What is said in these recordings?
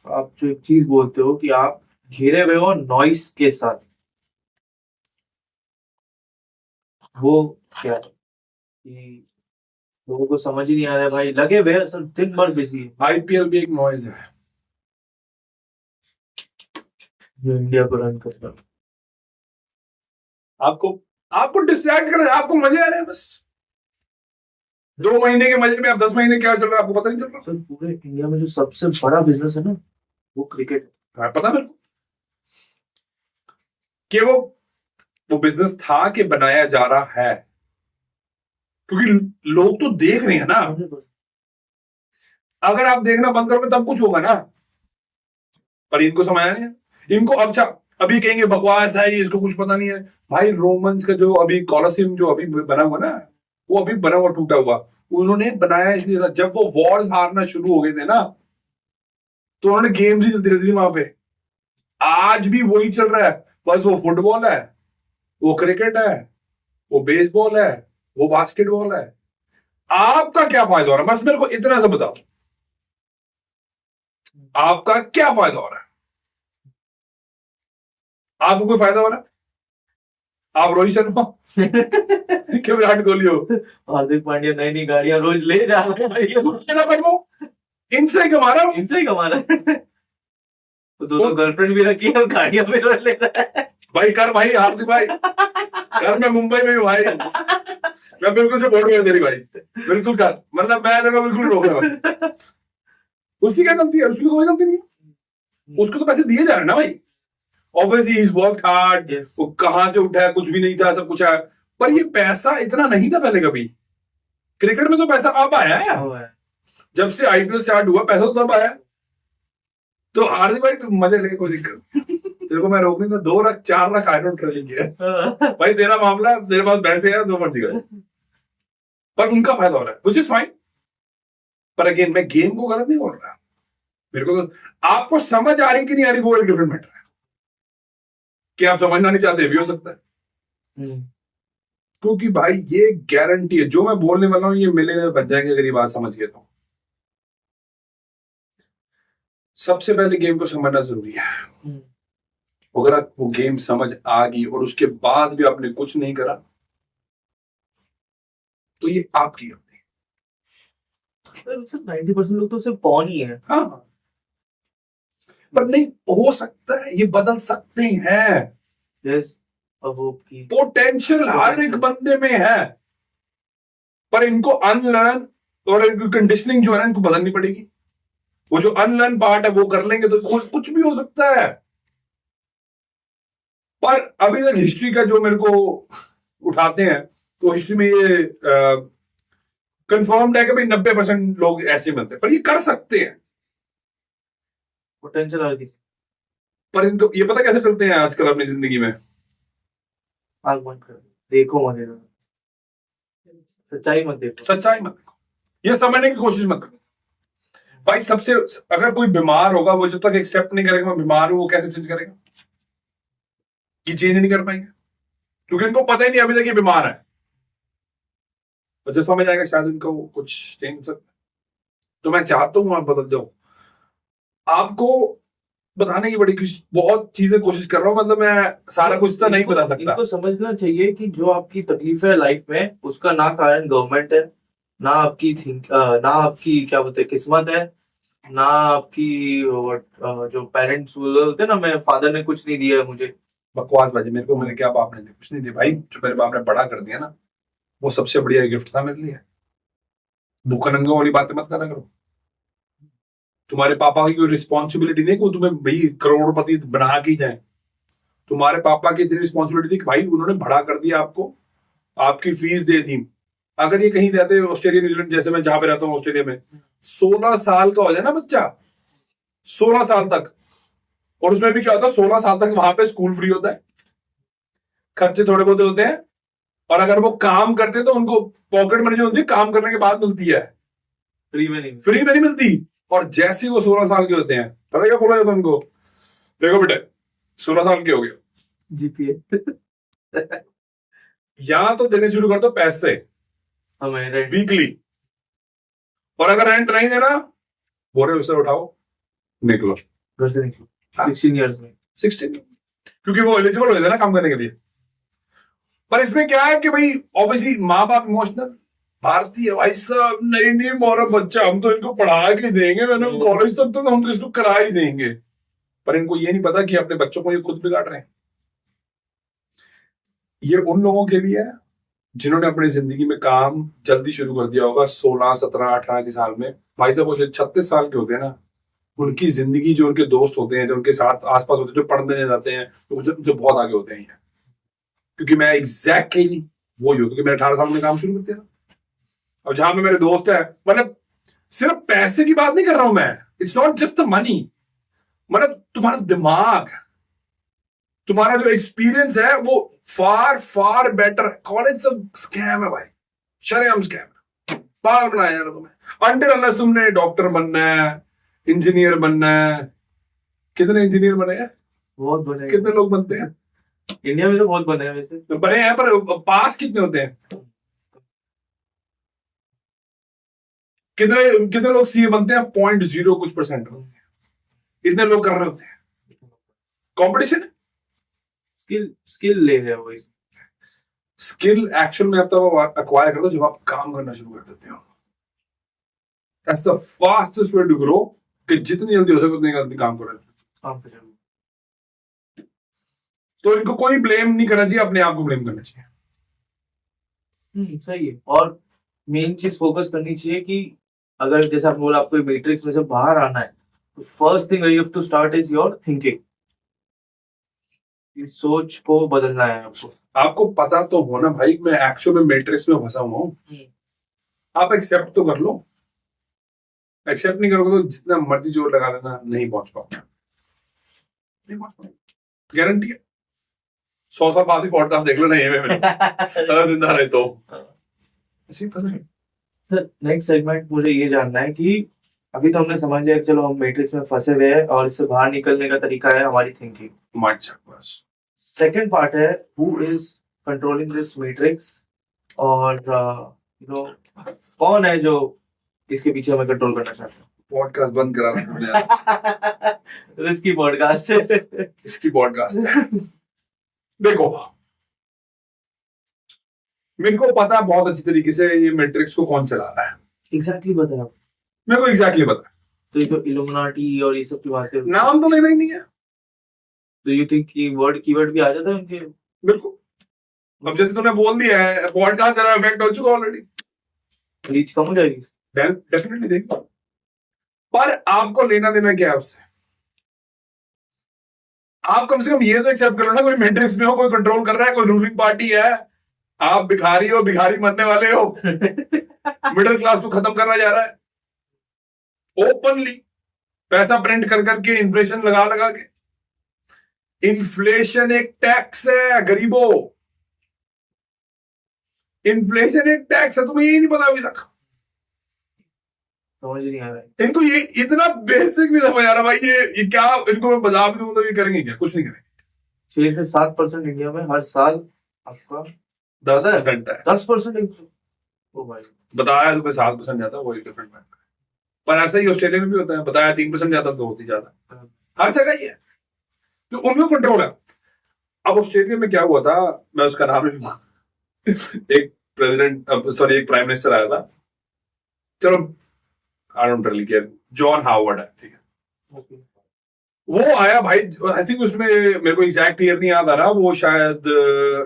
आप जो एक चीज बोलते हो कि आप घिरे हुए हो नॉइस के साथ, वो क्या है कि लोगों को समझ ही नहीं आ रहा है भाई, लगे हुए हैं, असल दिन भर बिजी है। आईपीएल भी एक नॉइज है जो इंडिया को रन करता है। आपको आपको डिस्ट्रैक्ट कर रहा है, आपको मजे आ रहे हैं बस। 2 महीने के मजे में आप 10 महीने क्या चल रहा है आपको पता नहीं चल रहा। तो पूरे इंडिया में जो सबसे बड़ा बिजनेस है ना, वो क्रिकेट है। हाँ, पता मेरे को कि वो बिजनेस था कि बनाया जा रहा है, क्योंकि लोग तो देख रहे हैं ना। 100%। अगर आप देखना बंद करोगे तब कुछ होगा ना। पर इनको समझ नहीं है। इनको अच्छा अभी कहेंगे बकवास है ये, इसको कुछ पता नहीं है। भाई रोमन्स का जो अभी कॉलोसियम जो अभी बना हुआ ना, वो अभी बना हुआ टूटा हुआ, उन्होंने बनाया इसलिए था, जब वो वॉर्स हारना शुरू हो गए थे ना, तो उन्होंने गेम्स ही चलती रहती थी वहां पे। आज भी वही चल रहा है, बस वो फुटबॉल है, वो क्रिकेट है, वो बेसबॉल है, वो बास्केटबॉल है। आपका क्या फायदा हो रहा है, बस मेरे को इतना सा बताओ, आपका क्या फायदा हो रहा है? आपको कोई फायदा हो रहा है? आप रोहित शर्मा क्यों विराट कोहली हो? हार्दिक पांड्या नई नई गाड़ियां रोज ले जा रहे हैं भाई, वो इनसे ही कमा रहा हूं। इनसे ही कमा रहे हैं। तो दोनों गर्लफ्रेंड भी रखी है और गाड़ियां भी रोज ले रहा है। भाई कर भाई, हार्दिक भाई कर, मैं मुंबई में हूँ भाई, मैं बिल्कुल से बोल रहा हूँ तेरी भाई, बिल्कुल कर, मतलब मैं तेरे को बिल्कुल रोक रहा हूँ। उसकी क्या गलती है? उसकी कोई गलती नहीं है, उसको तो पैसे दिए जा रहे हैं ना भाई। Obviously is work hard, Yes. वो कहां से उठा है, कुछ भी नहीं था, सब कुछ है। पर ये पैसा इतना नहीं था पहले कभी। क्रिकेट में तो पैसा अब आया है, वो है। जब से आईपीएल स्टार्ट हुआ पैसा तो तब आया। तो हार्दिक भाई तुम मजे ले, कोई दिक्कत तेरे को मैं रोक नहीं था। 2 lakh 4 lakh I don't trailing किया भाई, तेरा मामला है, तेरे पास पैसे हैं, जो मर्जी कर। पर उनका फायदा हो रहा है, विच इज फाइन। पर अगेन मैं गेम को गलत नहीं बोल रहा, मेरे को तो आपको समझ आ रही कि नहीं आ रही वो एक डिफरेंट मैटर है। कि आप समझना नहीं चाहते भी हो सकता है, क्योंकि भाई ये गारंटी है जो मैं बोलने वाला हूं, ये मिलेनियर बन जाएंगे अगर ये बात समझ गए तो। सबसे पहले गेम को समझना जरूरी है। अगर आप वो गेम समझ आ गई और उसके बाद भी आपने कुछ नहीं करा, तो ये आपकी गलती है। 90% लोग तो सिर्फ पॉन ही है। हाँ, पर नहीं हो सकता है, ये बदल सकते हैं। यस। अब वो की पोटेंशियल हर एक बंदे में है, पर इनको अनलर्न और कंडीशनिंग जो है ना, इनको बदलनी पड़ेगी। वो जो अनलर्न पार्ट है वो कर लेंगे तो कुछ भी हो सकता है। पर अभी तक हिस्ट्री का जो मेरे को उठाते हैं, तो हिस्ट्री में ये कंफर्म्ड है कि भाई 90% लोग ऐसे बनते हैं, पर ये कर सकते हैं। पोटेंशियल हर किसी। पर इनको ये पता कैसे चलते हैं आजकल अपनी जिंदगी में? आग बंद कर देखो, मजे सच्चाई मत देखो। सच्चाई मत देखो, ये समझने की कोशिश मत करो भाई। सबसे अगर कोई बीमार होगा, वो जब तक एक्सेप्ट नहीं करेगा मैं बीमार हूं, वो कैसे चेंज करेगा? ये चेंज नहीं कर पाएंगे, क्योंकि इनको पता ही नहीं अभी तक ये बीमार है। और जब समझ आएगा शायद इनको कुछ चेंज हो सकता है। तो मैं चाहता हूं आप बदल जाओ। आपको बताने की बहुत चीजें कोशिश कर रहा हूं, मतलब मैं सारा कुछ तो नहीं बता सकता। इनको समझना चाहिए कि जो आपकी तकलीफ है लाइफ में, उसका ना कारण गवर्नमेंट है, ना आपकी ना आपकी क्या बोलते हैं किस्मत है, ना आपकी जो पेरेंट्स होते हैं ना, मैं फादर ने कुछ नहीं दिया है मुझे। बकवास बाजी, मेरे को मेरे क्या बाप ने दिया? कुछ नहीं दिया भाई। जो मेरे बाप ने बड़ा कर दिया ना, वो सबसे बढ़िया गिफ्ट था मेरे लिए। भूखा नंगा वाली बातें मत करा करो। तुम्हारे पापा की कोई रिस्पॉन्सिबिलिटी नहीं कि वो तुम्हें भाई करोड़पति बना के ही जाए। तुम्हारे पापा की इतनी रिस्पॉन्सिबिलिटी थी कि भाई उन्होंने बड़ा कर दिया आपको, आपकी फीस दे दी। अगर ये कहीं रहते ऑस्ट्रेलिया न्यूजीलैंड जैसे मैं जहां पे रहता हूँ ऑस्ट्रेलिया में, 16 साल का हो जाए ना बच्चा, 16 साल तक, और उसमें भी क्या होता है, 16 साल तक वहां पे स्कूल फ्री होता है, खर्चे थोड़े बहुत होते हैं, और अगर वो काम करते हैं तो उनको पॉकेट मनी जो होती है काम करने के बाद मिलती है, फ्री में नहीं मिलती। और जैसे ही वो 16 साल के होते हैं, पता क्या बोला जाता है उनको? देखो बेटे 16 साल के हो गए, जीपीए यहां तो देने शुरू कर दो पैसे वीकली, और अगर रेंट नहीं देना, बोरे उसे उठाओ, निकलो घर से निकलो हाँ। 16 इयर्स में। 16, क्योंकि वो एलिजिबल हो जाता है ना काम करने के लिए। पर इसमें क्या है कि भाई ऑब्वियसली माँ बाप इमोशनल, भारतीय भाई साहब नहीं नहीं मोरा बच्चा, हम तो इनको पढ़ा के देंगे, मैंने कॉलेज तक तो हम तो इसको करा ही देंगे। पर इनको ये नहीं पता कि अपने बच्चों को ये खुद बिगाड़ रहे हैं। ये उन लोगों के लिए है जिन्होंने अपनी जिंदगी में काम जल्दी शुरू कर दिया होगा 16, 17, 18 के साल में। भाई साहब वो जो 36 साल के होते हैं ना, उनकी जिंदगी, जो उनके दोस्त होते हैं, जो उनके साथ आसपास होते हैं, जो पढ़ने जाते हैं, जो बहुत आगे होते हैं। क्योंकि मैं एग्जैक्टली वही हूँ, क्योंकि मैंने 18 साल में काम शुरू कर दिया। अब जहां पे मेरे दोस्त है, मतलब सिर्फ पैसे की बात नहीं कर रहा हूं मैं, it's not just the money, मतलब तुम्हारा दिमाग, तुम्हारा जो एक्सपीरियंस है वो फार फार बेटर है। कॉलेज तो स्कैम है भाई, शरेआम स्कैम, पागल बनाया यार तुम्हें। अंटिल अनलेस तुमने डॉक्टर बनना है, इंजीनियर बनना है। कितने इंजीनियर बने हैं? बहुत बने, कितने लोग बनते हैं इंडिया में तो बहुत बने हैं वैसे। बने हैं, पर पास कितने होते हैं? कितने कितने लोग सीए बनते हैं? 0.0 कुछ परसेंट होते हैं। इतने लोग कर रहे होते हैं। कंपटीशन है, स्किल ले रहे हो। स्किल एक्शन में अब तक अक्वायर करते हो जब आप काम करना शुरू कर देते हो। That's the fastest way to grow, कि जितनी जल्दी हो सके उतनी जल्दी काम करो। तो इनको कोई ब्लेम नहीं करना चाहिए, अपने आप को ब्लेम करना चाहिए। सही है। और मेन चीज फोकस करनी चाहिए कि अगर जैसे आप बोला आपको मैट्रिक्स में से बाहर आना है, तो first thing you have to start is your thinking. सोच को बदलना है आपको। आपको पता तो हो ना भाई, मैं एक्चुअल में मैट्रिक्स में फंसा हुआ हूं। आप एक्सेप्ट तो कर लो। एक्सेप्ट नहीं करोगे तो जितना मर्जी जोर लगा लेना, नहीं पहुंच पाओगे, नहीं पहुंच पाओगे, गारंटी है। 100 साल बाद ही पॉडकास्ट देख लो ना, ये में अगर जिंदा रहे तो। सर नेक्स्ट सेगमेंट मुझे ये जानना है कि अभी तो हमने समझ लिया कि चलो हम मैट्रिक्स में फंसे हुए हैं और इससे बाहर निकलने का तरीका है हमारी थिंकिंग। सेकंड पार्ट है who is controlling this matrix, और कौन है जो इसके पीछे हमें कंट्रोल करना चाहता है। पॉडकास्ट बंद कराना रिस्की पॉडकास्ट इसकी पॉडकास्ट है। देखो, मेरे को पता है बहुत अच्छी तरीके से ये मैट्रिक्स को कौन चला रहा है। एग्जैक्टली पता है मेरे को एग्जैक्टली पता है। तो ये तो इल्यूमिनाटी और ये सब की बातें, नाम तो लेना ही नहीं है। तो यू थिंक कि कीवर्ड भी आ जाता है उनके? बिल्कुल। अब जैसे तूने बोल दिया है, पॉडकास्ट जरा इफेक्ट हो चुका ऑलरेडी, रीच कम हो जाएगी। डेफिनेटली देख। पर आपको लेना देना क्या है उससे? आप कम से कम ये तो एक्सेप्ट करो ना, कोई मैट्रिक्स में हो, कोई कंट्रोल कर रहा है, कोई रूलिंग पार्टी है। आप भिखारी हो, भिखारी मरने वाले हो, मिडिल क्लास को खत्म करना जा रहा है ओपनली, पैसा प्रिंट कर करके, इन्फ्लेशन लगा लगा के। इन्फ्लेशन एक टैक्स है गरीबों, इन्फ्लेशन एक टैक्स है, तुम्हें यही नहीं पता अभी तक? समझ नहीं आ रहा है इनको, ये इतना बेसिक नहीं समझ आ रहा भाई। ये क्या, इनको मैं बता भी दूं तो ये करेंगे क्या? कुछ नहीं करेंगे। 6 से 7% इंडिया में हर साल आपका 10% है। 10%? ओ भाई, बताया तुम्हें 7% जाता है, वही डिफरेंट मैटर। पर ऐसा ही ऑस्ट्रेलिया में भी होता है, बताया 3% जाता तो होती ज्यादा, हर जगह ही है। तो उनमें कंट्रोल है। अब ऑस्ट्रेलिया में क्या हुआ था, मैं उसका नाम नहीं लूंगा, एक प्रेसिडेंट, सॉरी एक प्राइम मिनिस्टर आया था, चलो I don't really care, John Howard है, ठीक है। वो आया भाई, आई थिंक उसमें, मेरे को एग्जैक्ट ईयर नहीं याद आ रहा, वो शायद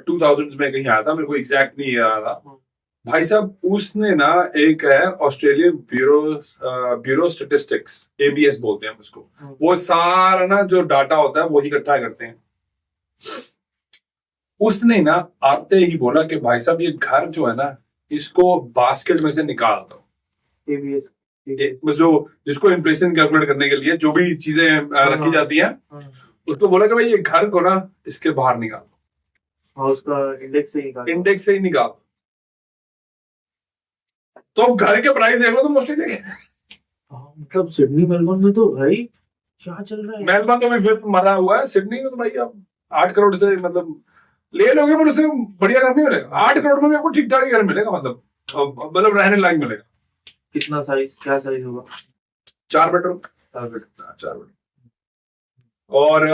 2000s में कहीं आया था, मेरे को एग्जैक्ट नहीं याद आ रहा। भाई साहब उसने ना, एक है ऑस्ट्रेलियन ब्यूरो स्टैटिस्टिक्स, ABS बोलते हैं उसको, वो सारा ना जो डाटा होता है वो ही इकट्ठा करते हैं। उसने ना आते ही बोला कि भाई साहब ये घर जो है ना, इसको बास्केट में से निकाल दो। ABS जो जिसको इन्फ्लेशन कैलकुलेट करने के लिए जो भी चीजें रखी जाती हैं, उसको बोला कि भाई ये घर को ना इसके बाहर निकाल दो, और उसका इंडेक्स से ही निकाल। तो घर के प्राइस देख लो तुम ऑस्ट्रेलिया के। मतलब सिडनी मेलबर्न में तो भाई क्या चल रहा है। मेलबर्न तो भी फिर मरा हुआ है, सिडनी में तो भाई आप 8 करोड़ से मतलब ले लोगे, पर उससे बढ़िया घर नहीं मिलेगा। 8 करोड़ में भी आपको ठीक ठाक ही घर मिलेगा, मतलब रहने लायक मिलेगा। कितना साइज, क्या साइज होगा? 4 बेडरूम, अच्छा और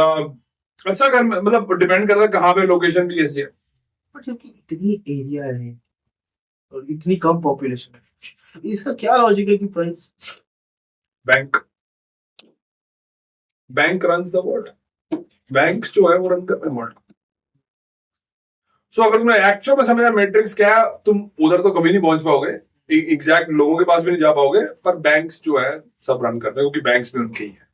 अच्छा घर में मतलब डिपेंड करता है कहाँ पे लोकेशन भी ऐसी है। बट जबकि इतनी एरिया है और इतनी कम पॉपुलेशन है, इसका क्या लॉजिक है कि price? Bank bank runs the world. Bank जो है वो रन कर रहे हैं वर्ल्ड। सो अगर तुम्हें एक्चुअल में समझना मैट्रिक्स क्या है, तुम उधर तो कभी नहीं पहुंच पाओगे, एग्जैक्ट लोगों के पास भी नहीं जा पाओगे, पर बैंक्स जो है सब रन करते हैं क्योंकि बैंक्स भी उनके ही है।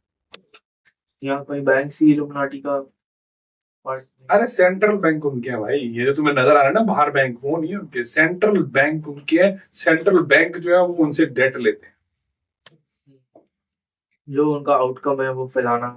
यहाँ कोई बैंक सी इल्यूमिनाटी का पार्ट नहीं। अरे सेंट्रल बैंक उनके हैं भाई, ये जो तुम्हें नजर आ रहा है ना बाहर बैंक, वो नहीं है उनके, सेंट्रल बैंक उनके है। सेंट्रल बैंक जो है वो उनसे डेट लेते हैं। जो उनका आउटकम है वो फैलाना